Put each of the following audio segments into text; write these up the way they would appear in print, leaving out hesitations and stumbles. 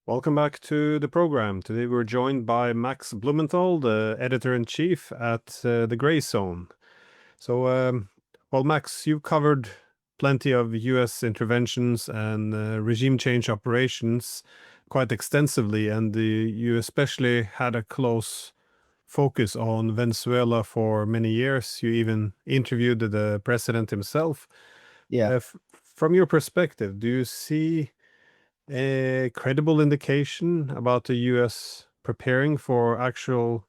Welcome back to the program. Today we're joined by Max Blumenthal, the editor-in-chief at the Grayzone. So, well, Max, you've covered plenty of U.S. interventions and regime change operations quite extensively, and you especially had a close focus on Venezuela for many years. You even interviewed the president himself. Yeah. From your perspective, do you see a credible indication about the US preparing for actual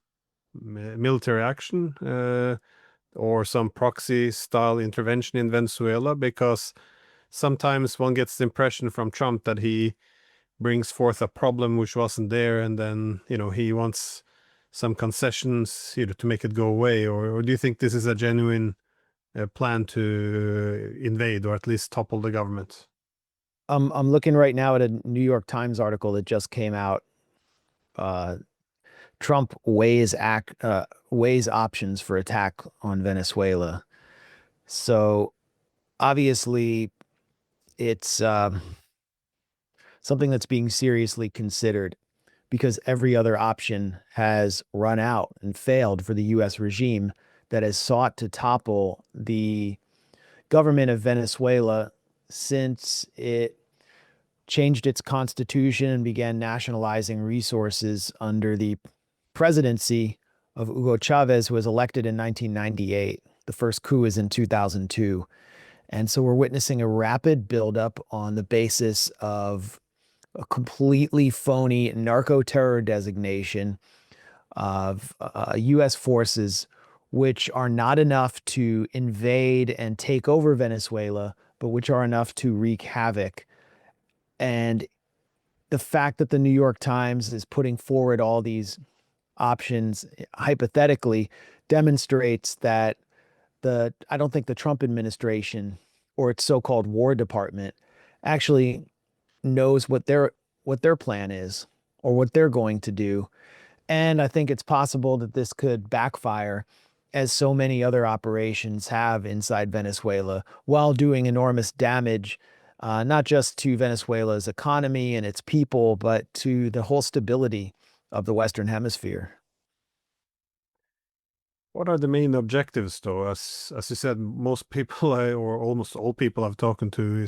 military action or some proxy style intervention in Venezuela? Because sometimes one gets the impression from Trump that he brings forth a problem which wasn't there, and then, he wants some concessions, to make it go away. Or do you think this is a genuine plan to invade or at least topple the government? I'm looking right now at a New York Times article that just came out. Trump weighs options for attack on Venezuela. So obviously it's something that's being seriously considered because every other option has run out and failed for the U.S. regime that has sought to topple the government of Venezuela since it changed its constitution and began nationalizing resources under the presidency of Hugo Chavez, who was elected in 1998. The first coup was in 2002. And so we're witnessing a rapid buildup on the basis of a completely phony narco-terror designation of U.S. forces, which are not enough to invade and take over Venezuela, but which are enough to wreak havoc. And the fact that the New York Times is putting forward all these options hypothetically demonstrates that I don't think the Trump administration or its so-called War Department actually knows what their plan is or what they're going to do. And I think it's possible that this could backfire, as so many other operations have inside Venezuela, while doing enormous damage, not just to Venezuela's economy and its people, but to the whole stability of the Western Hemisphere. What are the main objectives, though? As you said, most people or almost all people I've talked to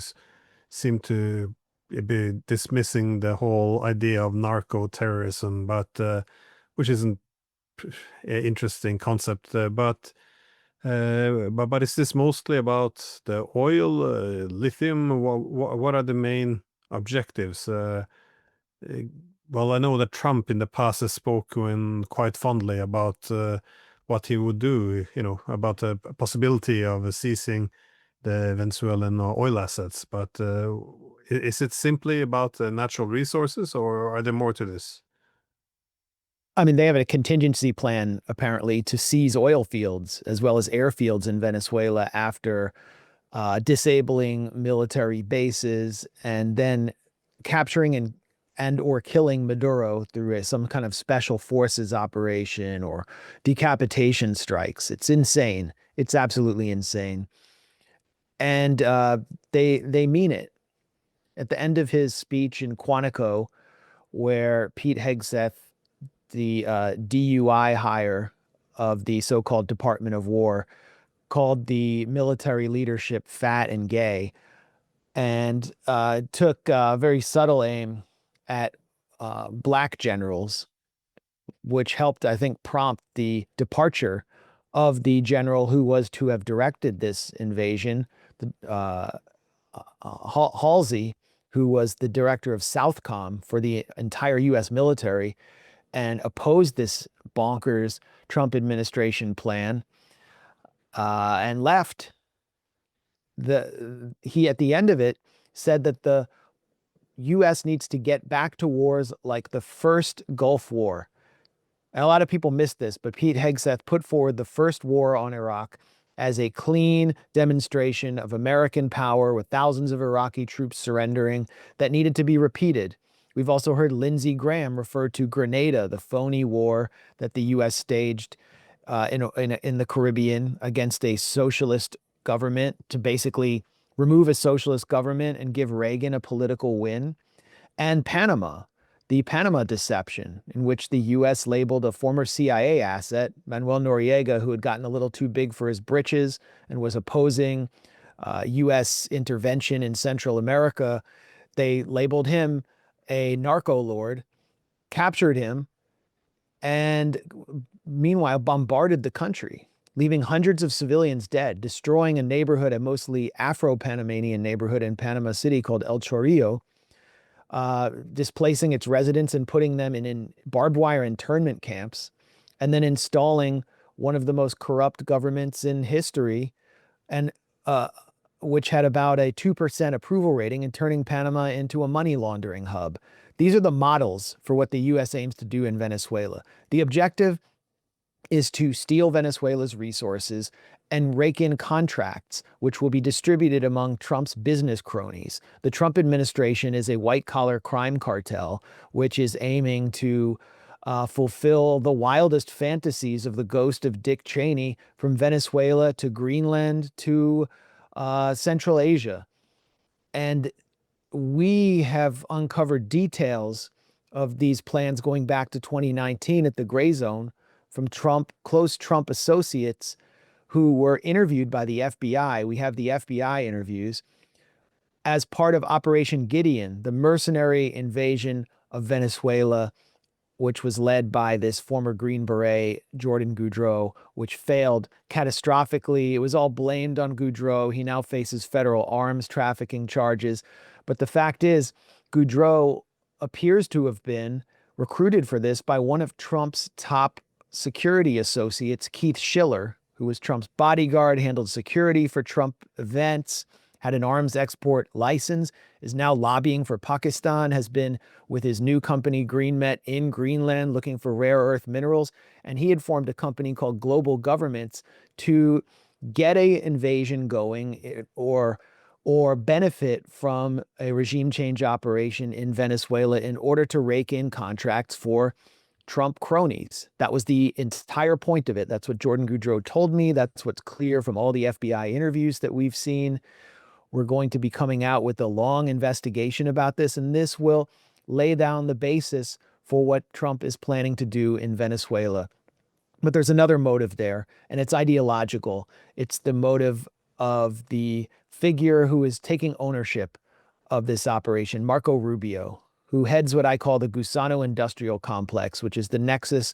seem to be dismissing the whole idea of narco terrorism, but which isn't an interesting concept. But is this mostly about the oil, lithium? What are the main objectives? Uh, well, I know that Trump in the past has spoken quite fondly about what he would do, about the possibility of seizing the Venezuelan oil assets. But is it simply about natural resources, or are there more to this? I mean, they have a contingency plan, apparently, to seize oil fields as well as airfields in Venezuela after disabling military bases and then capturing and or killing Maduro through some kind of special forces operation or decapitation strikes. It's insane. It's absolutely insane. And they mean it. At the end of his speech in Quantico, where Pete Hegseth, the DUI hire of the so-called Department of War, called the military leadership fat and gay, and took a very subtle aim at black generals, which helped, I think, prompt the departure of the general who was to have directed this invasion, Halsey, who was the director of Southcom for the entire U.S. military and opposed this bonkers Trump administration plan and left. He, at the end of it, said that the U.S. needs to get back to wars like the first Gulf War. And a lot of people missed this, but Pete Hegseth put forward the first war on Iraq as a clean demonstration of American power with thousands of Iraqi troops surrendering that needed to be repeated. We've also heard Lindsey Graham refer to Grenada, the phony war that the U.S. staged in the Caribbean against a socialist government to basically remove a socialist government and give Reagan a political win. And Panama, the Panama deception, in which the U.S. labeled a former CIA asset, Manuel Noriega, who had gotten a little too big for his britches and was opposing U.S. intervention in Central America. They labeled him a narco lord, captured him, and meanwhile bombarded the country, leaving hundreds of civilians dead, destroying a neighborhood, a mostly Afro-Panamanian neighborhood in Panama City called El Chorrillo, displacing its residents and putting them in barbed wire internment camps, and then installing one of the most corrupt governments in history, and which had about a 2% approval rating, and turning Panama into a money laundering hub. These are the models for what the U.S. aims to do in Venezuela. The objective is to steal Venezuela's resources and rake in contracts, which will be distributed among Trump's business cronies. The Trump administration is a white-collar crime cartel, which is aiming to fulfill the wildest fantasies of the ghost of Dick Cheney, from Venezuela to Greenland to Central Asia. And we have uncovered details of these plans going back to 2019 at the Grayzone from close Trump associates who were interviewed by the FBI. We have the FBI interviews as part of Operation Gideon, the mercenary invasion of Venezuela, which was led by this former Green Beret, Jordan Goudreau, which failed catastrophically. It was all blamed on Goudreau. He now faces federal arms trafficking charges. But the fact is, Goudreau appears to have been recruited for this by one of Trump's top security associates, Keith Schiller, who was Trump's bodyguard, handled security for Trump events, had an arms export license, is now lobbying for Pakistan, has been with his new company GreenMet in Greenland looking for rare earth minerals. And he had formed a company called Global Governments to get an invasion going or benefit from a regime change operation in Venezuela in order to rake in contracts for Trump cronies. That was the entire point of it. That's what Jordan Goudreau told me. That's what's clear from all the FBI interviews that we've seen. We're going to be coming out with a long investigation about this, and this will lay down the basis for what Trump is planning to do in Venezuela. But there's another motive there, and it's ideological. It's the motive of the figure who is taking ownership of this operation, Marco Rubio, who heads what I call the Gusano Industrial Complex, which is the nexus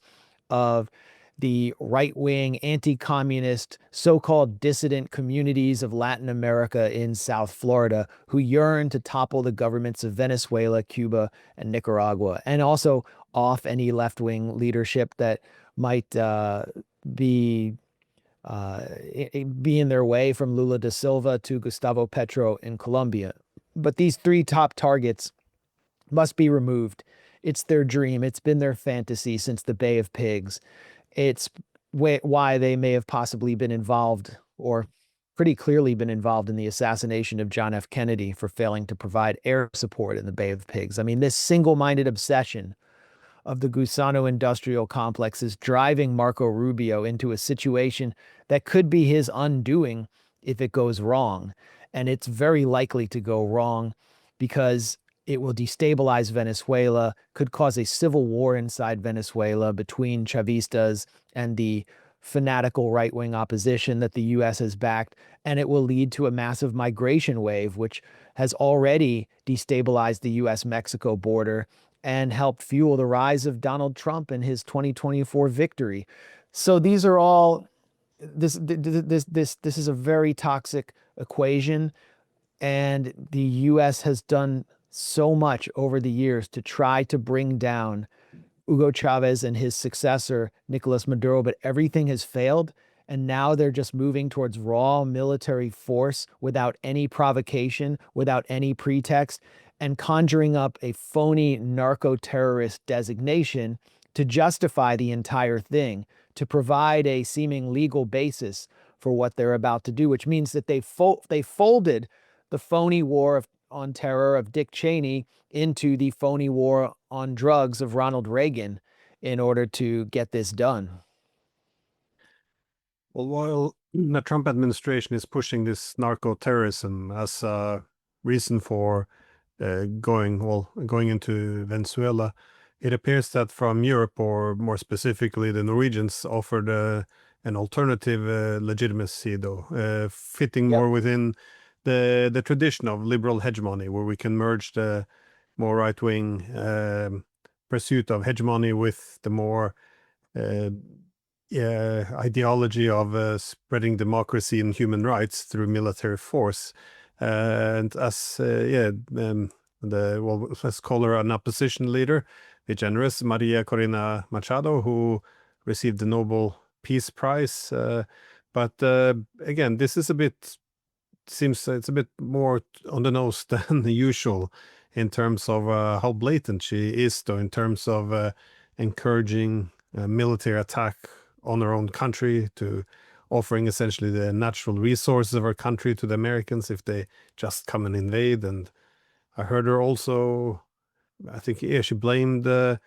of the right-wing, anti-communist, so-called dissident communities of Latin America in South Florida who yearn to topple the governments of Venezuela, Cuba, and Nicaragua, and also off any left-wing leadership that might be in their way, from Lula da Silva to Gustavo Petro in Colombia. But these three top targets must be removed. It's their dream. It's been their fantasy since the Bay of Pigs. It's why they may have possibly been involved, or pretty clearly been involved, in the assassination of John F. Kennedy for failing to provide air support in the Bay of Pigs. I mean, this single-minded obsession of the Gusano Industrial Complex is driving Marco Rubio into a situation that could be his undoing if it goes wrong. And it's very likely to go wrong because it will destabilize Venezuela, could cause a civil war inside Venezuela between Chavistas and the fanatical right-wing opposition that the U.S. has backed, and it will lead to a massive migration wave, which has already destabilized the U.S.-Mexico border and helped fuel the rise of Donald Trump and his 2024 victory. So these are all, this is a very toxic equation, and the U.S. has done so much over the years to try to bring down Hugo Chavez and his successor, Nicolas Maduro, but everything has failed. And now they're just moving towards raw military force without any provocation, without any pretext, and conjuring up a phony narco-terrorist designation to justify the entire thing, to provide a seeming legal basis for what they're about to do, which means that they folded the phony war on terror of Dick Cheney into the phony war on drugs of Ronald Reagan in order to get this done. Well, while the Trump administration is pushing this narco-terrorism as a reason for going into Venezuela. It appears that from Europe, or more specifically the Norwegians, offered an alternative legitimacy, though, fitting Yep. more within the tradition of liberal hegemony, where we can merge the more right-wing pursuit of hegemony with the more ideology of spreading democracy and human rights through military force. And as let's call her an opposition leader, the generous Maria Corina Machado, who received the Nobel Peace Prize. But again, this is seems it's a bit more on the nose than usual in terms of how blatant she is, though, in terms of encouraging military attack on her own country, to offering essentially the natural resources of her country to the Americans if they just come and invade. And I heard her also, I think, she blamed the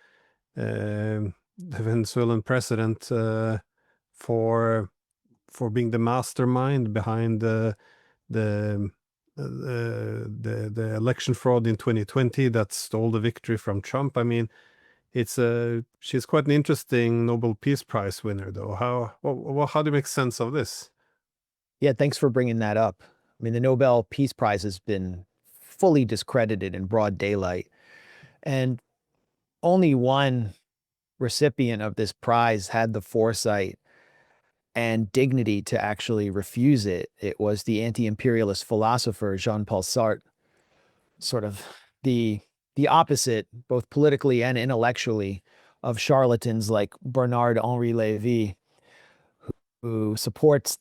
Venezuelan president for being the mastermind behind the the election fraud in 2020 that stole the victory from Trump. I mean, she's quite an interesting Nobel Peace Prize winner, though. How do you make sense of this? Yeah, thanks for bringing that up. I mean, the Nobel Peace Prize has been fully discredited in broad daylight, and only one recipient of this prize had the foresight and dignity to actually refuse it. It was the anti-imperialist philosopher Jean-Paul Sartre, sort of the opposite, both politically and intellectually, of charlatans like Bernard-Henri Lévy, who supports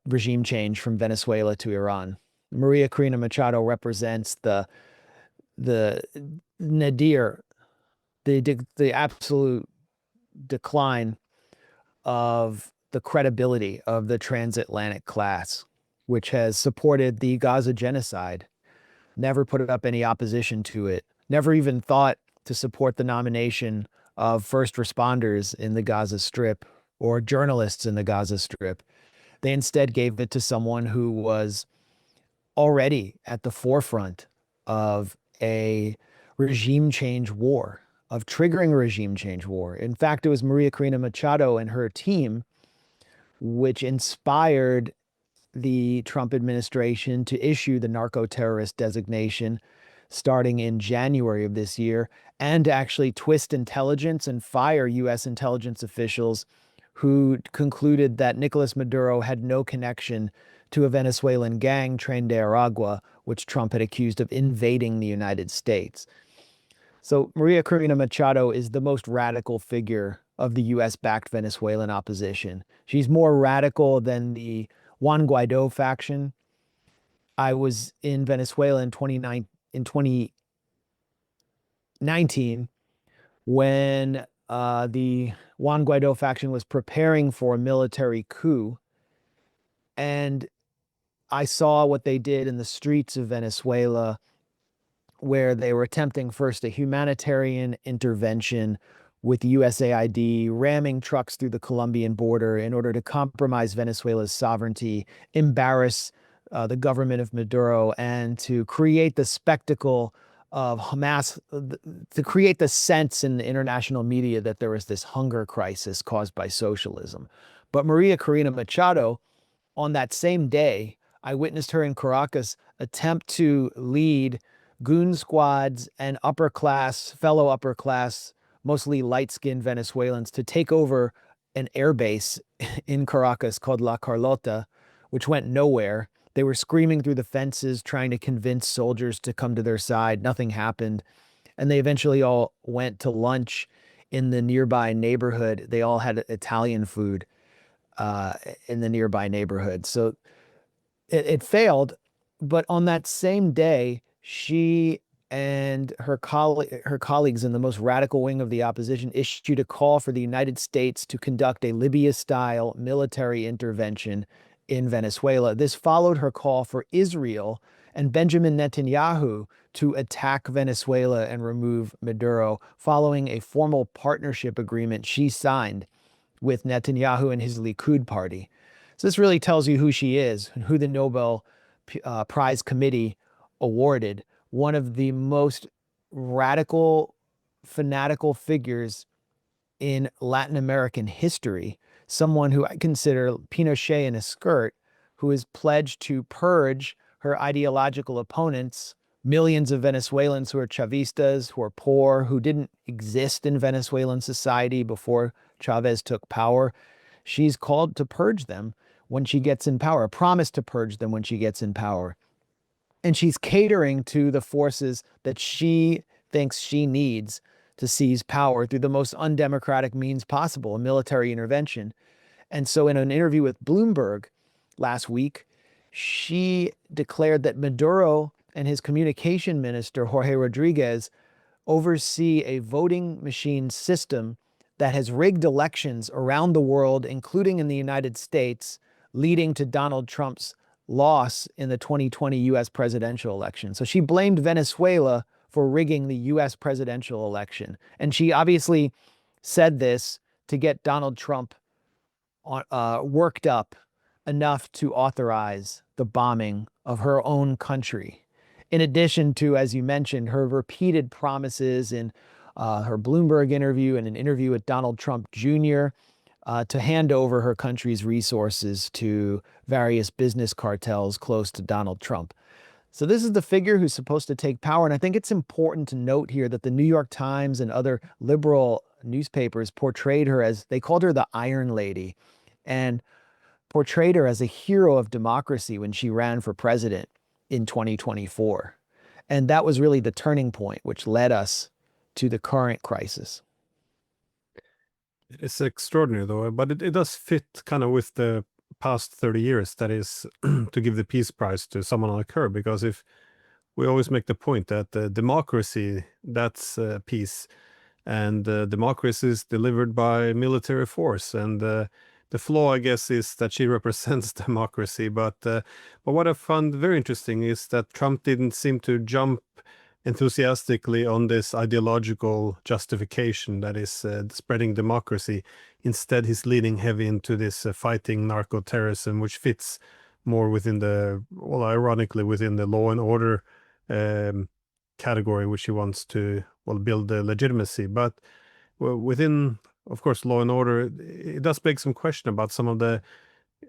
regime change from Venezuela to Iran. Maria Corina Machado represents the nadir, the absolute decline of the credibility of the transatlantic class, which has supported the Gaza genocide, never put up any opposition to it, never even thought to support the nomination of first responders in the Gaza Strip or journalists in the Gaza Strip. They instead gave it to someone who was already at the forefront of a regime change war, of triggering a regime change war. In fact, it was Maria Corina Machado and her team which inspired the Trump administration to issue the narco-terrorist designation starting in January of this year, and to actually twist intelligence and fire U.S. intelligence officials who concluded that Nicolas Maduro had no connection to a Venezuelan gang, Tren de Aragua, which Trump had accused of invading the United States. So Maria Corina Machado is the most radical figure of the US-backed Venezuelan opposition. She's more radical than the Juan Guaido faction. I was in Venezuela in 2019 when the Juan Guaido faction was preparing for a military coup. And I saw what they did in the streets of Venezuela, where they were attempting first a humanitarian intervention with USAID, ramming trucks through the Colombian border in order to compromise Venezuela's sovereignty, embarrass the government of Maduro, and to create the spectacle of Hamas, to create the sense in the international media that there was this hunger crisis caused by socialism. But Maria Corina Machado, on that same day, I witnessed her in Caracas attempt to lead goon squads and fellow upper class, mostly light-skinned Venezuelans to take over an airbase in Caracas called La Carlota, which went nowhere. They were screaming through the fences, trying to convince soldiers to come to their side. Nothing happened. And they eventually all went to lunch in the nearby neighborhood. They all had Italian food in the nearby neighborhood. So it failed. But on that same day, she and her colleagues in the most radical wing of the opposition issued a call for the United States to conduct a Libya-style military intervention in Venezuela. This followed her call for Israel and Benjamin Netanyahu to attack Venezuela and remove Maduro, following a formal partnership agreement she signed with Netanyahu and his Likud party. So this really tells you who she is and who the Nobel Prize Committee awarded. one of the most radical, fanatical figures in Latin American history, someone who I consider Pinochet in a skirt, who is pledged to purge her ideological opponents, millions of Venezuelans who are Chavistas, who are poor, who didn't exist in Venezuelan society before Chavez took power. She's called to purge them when she gets in power, a promise to purge them when she gets in power. And she's catering to the forces that she thinks she needs to seize power through the most undemocratic means possible, a military intervention. And so, in an interview with Bloomberg last week, she declared that Maduro and his communication minister, Jorge Rodriguez, oversee a voting machine system that has rigged elections around the world, including in the United States, leading to Donald Trump's loss in the 2020 US presidential election. So she blamed Venezuela for rigging the US presidential election. And she obviously said this to get Donald Trump worked up enough to authorize the bombing of her own country. In addition to, as you mentioned, her repeated promises in her Bloomberg interview and an interview with Donald Trump Jr. To hand over her country's resources to various business cartels close to Donald Trump. So this is the figure who's supposed to take power. And I think it's important to note here that the New York Times and other liberal newspapers portrayed her as, they called her the Iron Lady, and portrayed her as a hero of democracy when she ran for president in 2024. And that was really the turning point, which led us to the current crisis. It's extraordinary, though, but it does fit kind of with the past 30 years, that is, to give the Peace Prize to someone like her, because if we always make the point that democracy, that's peace, and democracy is delivered by military force, and the flaw, I guess, is that she represents democracy. But what I found very interesting is that Trump didn't seem to jump enthusiastically on this ideological justification that is spreading democracy. Instead, he's leaning heavy into this fighting narco-terrorism, which fits more within the, well, ironically, within the law and order category, which he wants to, well, build the legitimacy. But within, of course, law and order, it does beg some question about some of the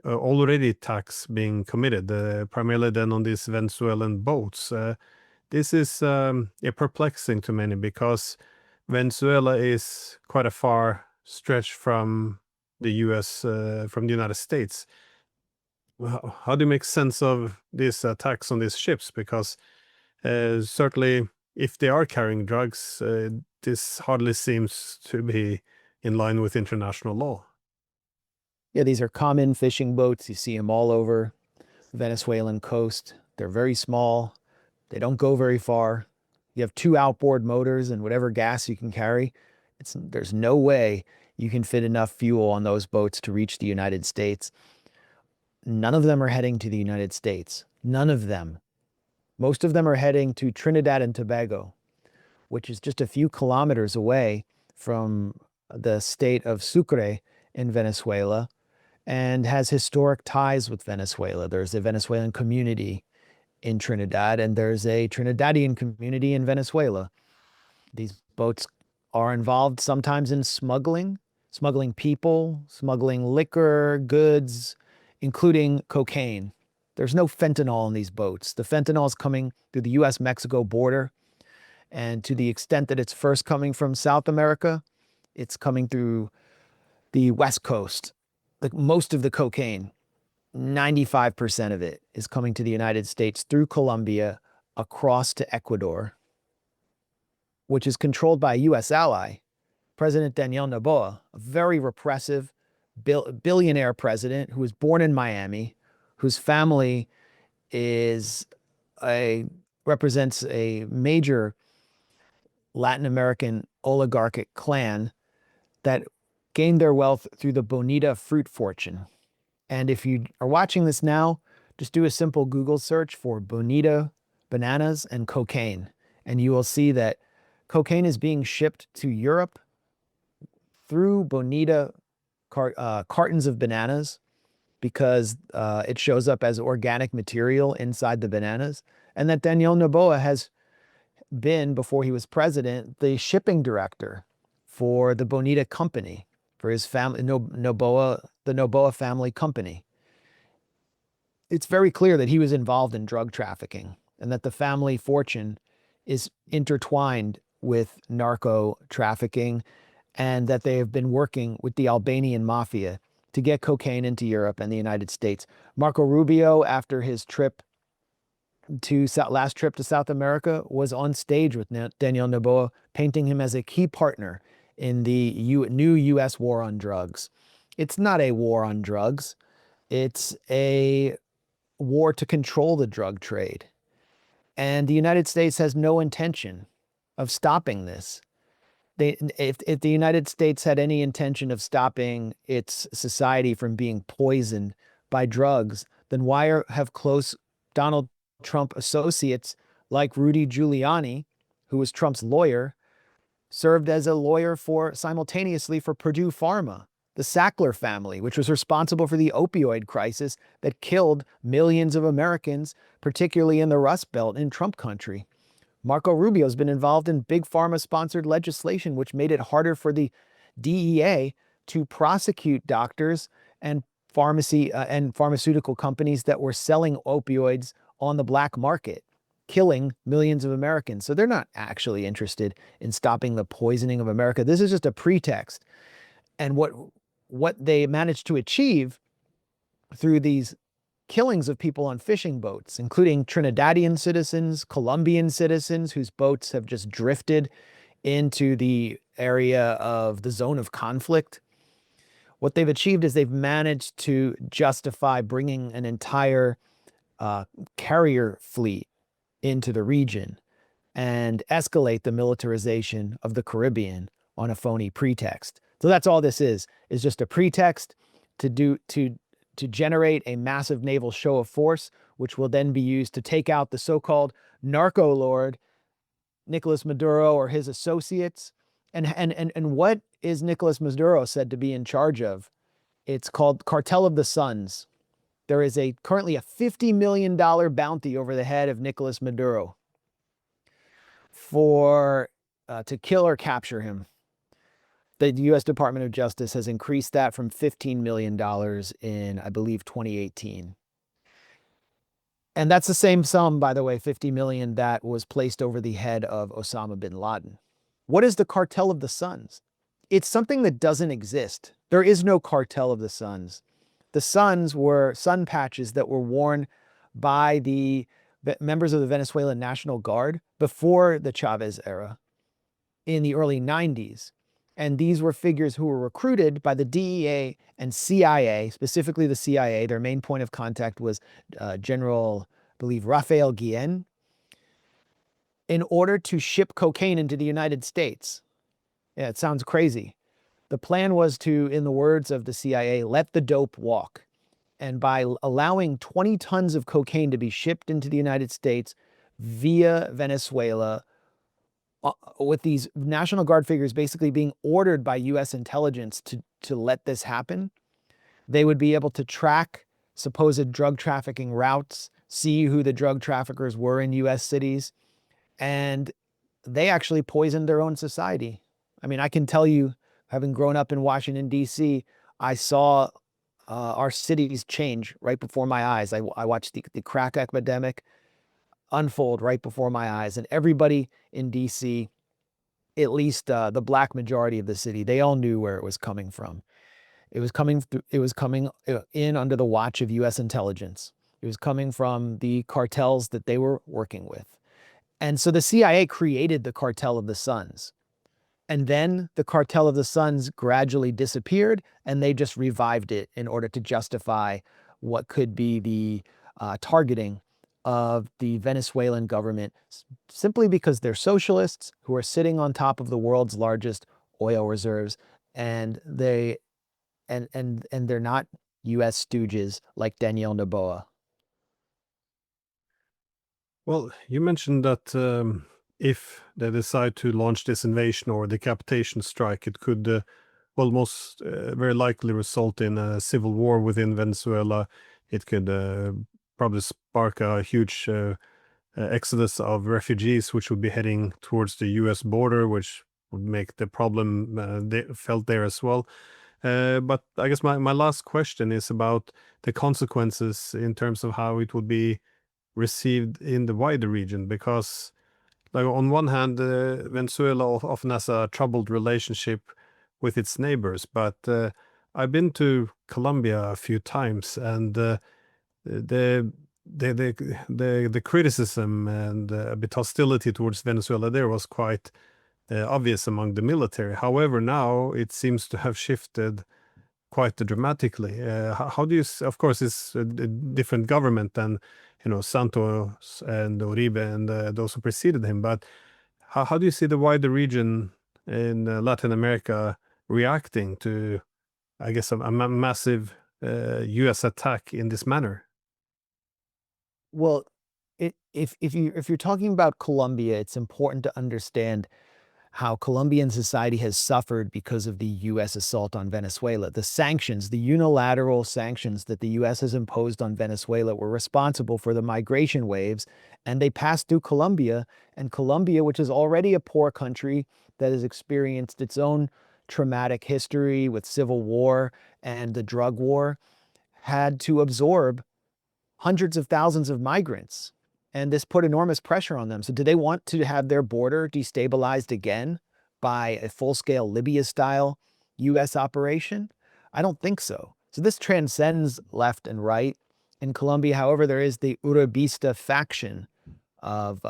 already attacks being committed, primarily then on these Venezuelan boats. This is perplexing to many, because Venezuela is quite a far stretch from the U.S., from the United States. How do you make sense of these attacks on these ships? Because certainly, if they are carrying drugs, this hardly seems to be in line with international law. Yeah, these are common fishing boats. You see them all over the Venezuelan coast. They're very small. They don't go very far. You have 2 outboard motors and whatever gas you can carry. There's no way you can fit enough fuel on those boats to reach the United States. None of them are heading to the United States. None of them. Most of them are heading to Trinidad and Tobago, which is just a few kilometers away from the state of Sucre in Venezuela, and has historic ties with Venezuela. There's a Venezuelan community in Trinidad, and there's a Trinidadian community in Venezuela. These boats are involved sometimes in smuggling people, smuggling liquor, goods, including cocaine. There's no fentanyl in these boats. The fentanyl is coming through the US-Mexico border, and to the extent that it's first coming from South America, it's coming through the West Coast. Like most of the cocaine, 95% of it is coming to the United States through Colombia, across to Ecuador, which is controlled by a US ally, President Daniel Noboa, a very repressive billionaire president who was born in Miami, whose family represents a major Latin American oligarchic clan that gained their wealth through the Bonita fruit fortune. And if you are watching this now, just do a simple Google search for Bonita bananas and cocaine, and you will see that cocaine is being shipped to Europe through Bonita cartons of bananas, because it shows up as organic material inside the bananas, and that Daniel Noboa has been, before he was president, the shipping director for the Bonita Company, for his family, Noboa, the Noboa family company. It's very clear that he was involved in drug trafficking and that the family fortune is intertwined with narco trafficking, and that they have been working with the Albanian mafia to get cocaine into Europe and the United States. Marco Rubio, after his last trip to South America, was on stage with Daniel Noboa, painting him as a key partner in the new U.S. war on drugs. It's not a war on drugs. It's a war to control the drug trade. And the United States has no intention of stopping this. If the United States had any intention of stopping its society from being poisoned by drugs, then why have close Donald Trump associates like Rudy Giuliani, who was Trump's lawyer, served as a lawyer simultaneously for Purdue Pharma, the Sackler family, which was responsible for the opioid crisis that killed millions of Americans, particularly in the Rust Belt in Trump country. Marco Rubio has been involved in big pharma-sponsored legislation, which made it harder for the DEA to prosecute doctors and pharmaceutical companies that were selling opioids on the black market, killing millions of Americans. So they're not actually interested in stopping the poisoning of America. This is just a pretext. And what they managed to achieve through these killings of people on fishing boats, including Trinidadian citizens, Colombian citizens whose boats have just drifted into the area of the zone of conflict. What they've achieved is they've managed to justify bringing an entire carrier fleet into the region and escalate the militarization of the Caribbean on a phony pretext. So that's all this is just a pretext to generate a massive naval show of force, which will then be used to take out the so-called narco lord, Nicolas Maduro, or his associates. And what is Nicolas Maduro said to be in charge of? It's called Cartel of the Suns. There is currently a $50 million bounty over the head of Nicolas Maduro to kill or capture him. The U.S. Department of Justice has increased that from $15 million in, I believe, 2018. And that's the same sum, by the way, $50 million, that was placed over the head of Osama bin Laden. What is the Cartel of the Suns? It's something that doesn't exist. There is no Cartel of the Suns. The Suns were sun patches that were worn by the members of the Venezuelan National Guard before the Chavez era in the early 90s. And these were figures who were recruited by the DEA and CIA, specifically the CIA. Their main point of contact was General, I believe, Rafael Guillen, in order to ship cocaine into the United States. Yeah, it sounds crazy. The plan was to, in the words of the CIA, let the dope walk. And by allowing 20 tons of cocaine to be shipped into the United States via Venezuela, with these National Guard figures basically being ordered by U.S. intelligence to let this happen, they would be able to track supposed drug trafficking routes, see who the drug traffickers were in U.S. cities, and they actually poisoned their own society. I mean, I can tell you, having grown up in Washington, D.C., I saw our cities change right before my eyes. I watched the crack epidemic unfold right before my eyes, and everybody in DC, at least the black majority of the city, they all knew where it was coming from. It was coming in under the watch of U.S. intelligence. It was coming from the cartels that they were working with. And so the CIA created the Cartel of the Suns. And then the Cartel of the Suns gradually disappeared, and they just revived it in order to justify what could be the targeting of the Venezuelan government, simply because they're socialists who are sitting on top of the world's largest oil reserves, and they're not U.S. stooges like Daniel Noboa. Well, you mentioned that if they decide to launch this invasion or decapitation strike, it could most very likely result in a civil war within Venezuela. It could probably spark a huge exodus of refugees, which would be heading towards the U.S. border, which would make the problem felt there as well. But I guess my last question is about the consequences in terms of how it would be received in the wider region, because like on one hand, Venezuela often has a troubled relationship with its neighbors, but I've been to Colombia a few times, and the the criticism and a bit hostility towards Venezuela there was quite obvious among the military. However, now it seems to have shifted quite dramatically. How do you? Of course, it's a different government than Santos and Uribe and those who preceded him. But how do you see the wider region in Latin America reacting to, I guess, a massive U.S. attack in this manner? Well, if you're talking about Colombia, it's important to understand how Colombian society has suffered because of the U.S. assault on Venezuela. The sanctions, the unilateral sanctions that the U.S. has imposed on Venezuela were responsible for the migration waves, and they passed through Colombia. And Colombia, which is already a poor country that has experienced its own traumatic history with civil war and the drug war, had to absorb hundreds of thousands of migrants. And this put enormous pressure on them. So do they want to have their border destabilized again by a full-scale Libya-style U.S. operation? I don't think so. So this transcends left and right. In Colombia, however, there is the Uribista faction of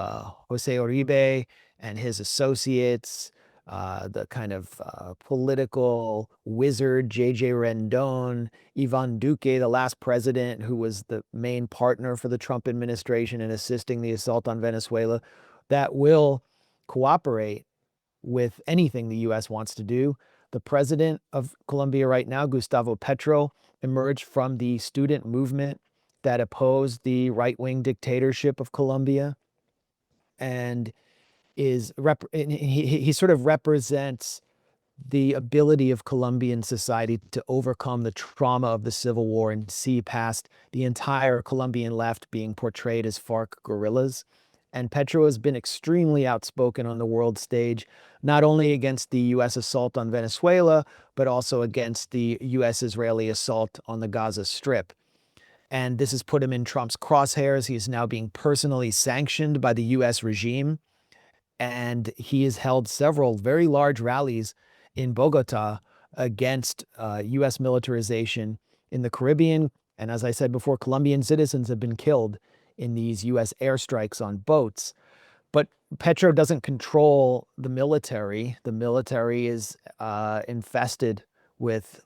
Jose Uribe and his associates, the kind of political wizard J.J. Rendon, Ivan Duque, the last president who was the main partner for the Trump administration in assisting the assault on Venezuela, that will cooperate with anything the U.S. wants to do. The president of Colombia right now, Gustavo Petro, emerged from the student movement that opposed the right-wing dictatorship of Colombia, and he sort of represents the ability of Colombian society to overcome the trauma of the civil war and see past the entire Colombian left being portrayed as FARC guerrillas. And Petro has been extremely outspoken on the world stage, not only against the U.S. assault on Venezuela, but also against the U.S.-Israeli assault on the Gaza Strip. And this has put him in Trump's crosshairs. He is now being personally sanctioned by the U.S. regime. And he has held several very large rallies in Bogota against U.S. militarization in the Caribbean. And as I said before, Colombian citizens have been killed in these U.S. airstrikes on boats. But Petro doesn't control the military. The military is infested with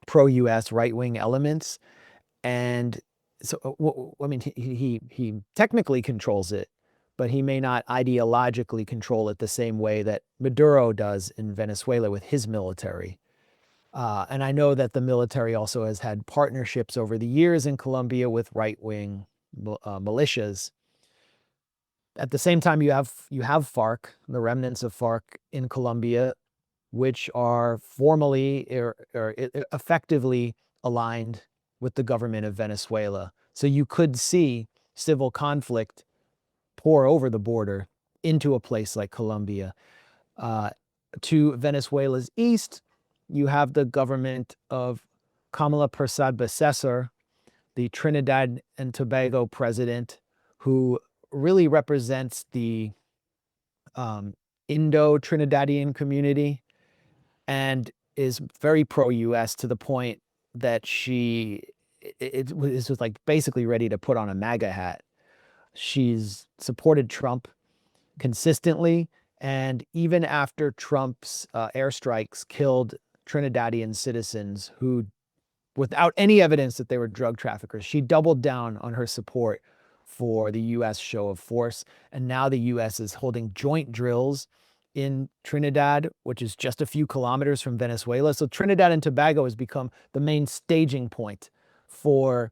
pro-U.S. right-wing elements. And so, I mean, he technically controls it, but he may not ideologically control it the same way that Maduro does in Venezuela with his military. And I know that the military also has had partnerships over the years in Colombia with right-wing militias. At the same time, you have FARC, the remnants of FARC in Colombia, which are formally or effectively aligned with the government of Venezuela. So you could see civil conflict pour over the border into a place like Colombia. To Venezuela's east, you have the government of Kamala Persad-Becesar, the Trinidad and Tobago president, who really represents the Indo-Trinidadian community and is very pro-US to the point that it was like basically ready to put on a MAGA hat. She's supported Trump consistently, and even after Trump's airstrikes killed Trinidadian citizens who, without any evidence that they were drug traffickers, she doubled down on her support for the U.S. show of force. And now the U.S. is holding joint drills in Trinidad, which is just a few kilometers from Venezuela. So Trinidad and Tobago has become the main staging point for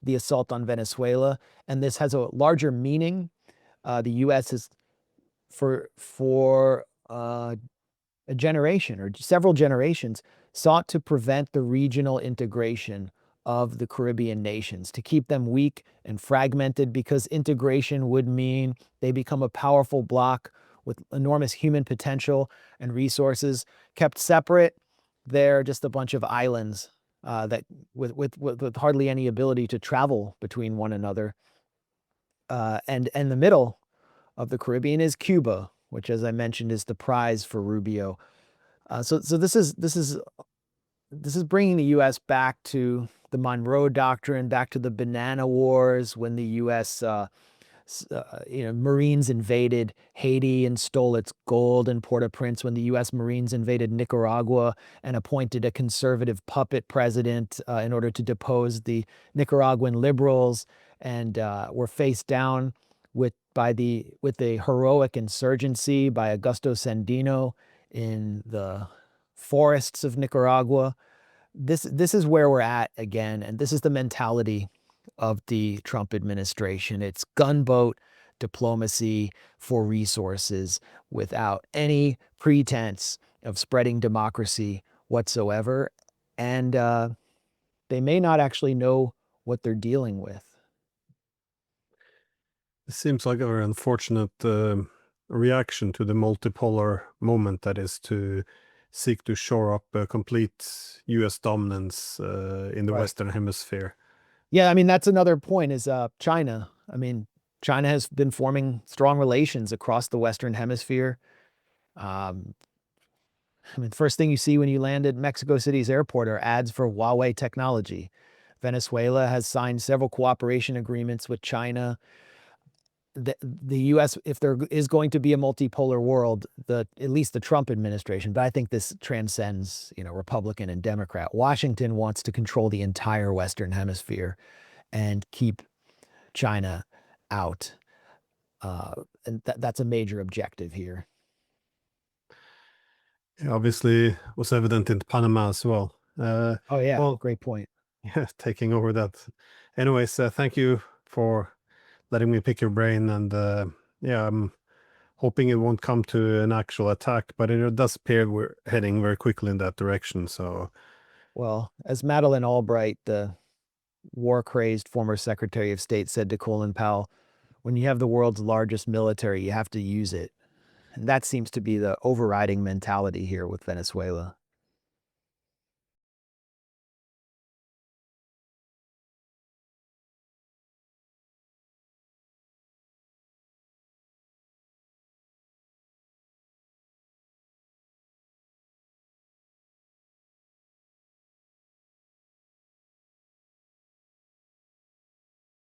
the assault on Venezuela. And this has a larger meaning. The U.S. has, for a generation or several generations, sought to prevent the regional integration of the Caribbean nations, to keep them weak and fragmented, because integration would mean they become a powerful bloc with enormous human potential and resources. Kept separate, they're just a bunch of islands that with hardly any ability to travel between one another. And the middle of the Caribbean is Cuba, which, as I mentioned, is the prize for Rubio. So this is bringing the U.S. back to the Monroe Doctrine, back to the Banana Wars, when the U.S. Marines invaded Haiti and stole its gold in Port-au-Prince, when the U.S. Marines invaded Nicaragua and appointed a conservative puppet president in order to depose the Nicaraguan liberals, and were faced down with the heroic insurgency by Augusto Sandino in the forests of Nicaragua. This is where we're at again, and this is the mentality of the Trump administration. It's gunboat diplomacy for resources without any pretense of spreading democracy whatsoever. And they may not actually know what they're dealing with. It seems like a very unfortunate reaction to the multipolar moment that is to seek to shore up a complete U.S. dominance in the Right. Western Hemisphere. Yeah, I mean, that's another point is China. I mean, China has been forming strong relations across the Western Hemisphere. Um, I mean, the first thing you see when you land at Mexico City's airport are ads for Huawei technology. Venezuela has signed several cooperation agreements with China. The U.S., if there is going to be a multipolar world, at least the Trump administration, but I think this transcends, Republican and Democrat. Washington wants to control the entire Western Hemisphere and keep China out. And that's a major objective here. Yeah, obviously was evident in Panama as well. Oh, yeah. Well, Great point. yeah, taking over that. Anyways, thank you for letting me pick your brain, and yeah, I'm hoping it won't come to an actual attack, but it does appear we're heading very quickly in that direction. So, Well, as Madeleine Albright, the war-crazed former Secretary of State, said to Colin Powell, when you have the world's largest military, you have to use it. And that seems to be the overriding mentality here with Venezuela.